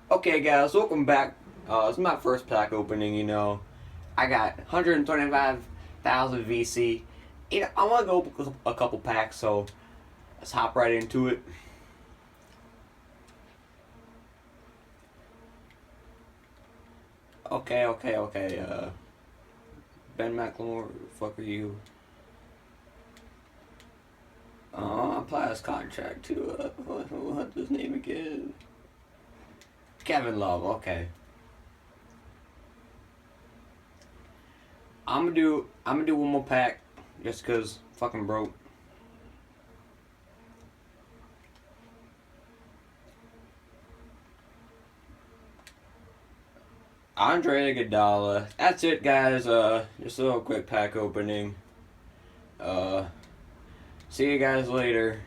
Okay, guys, welcome back. It's my first pack opening. I got 125,000 VC. I want to go open a couple packs, so let's hop right into it. Okay. Ben McLemore, fuck are you? Apply his contract to what's his name again? Kevin Love. Okay, I'm gonna do one more pack just cause fucking broke. Andre Iguodala. That's it, guys. Just a little quick pack opening. Uh, See you guys later.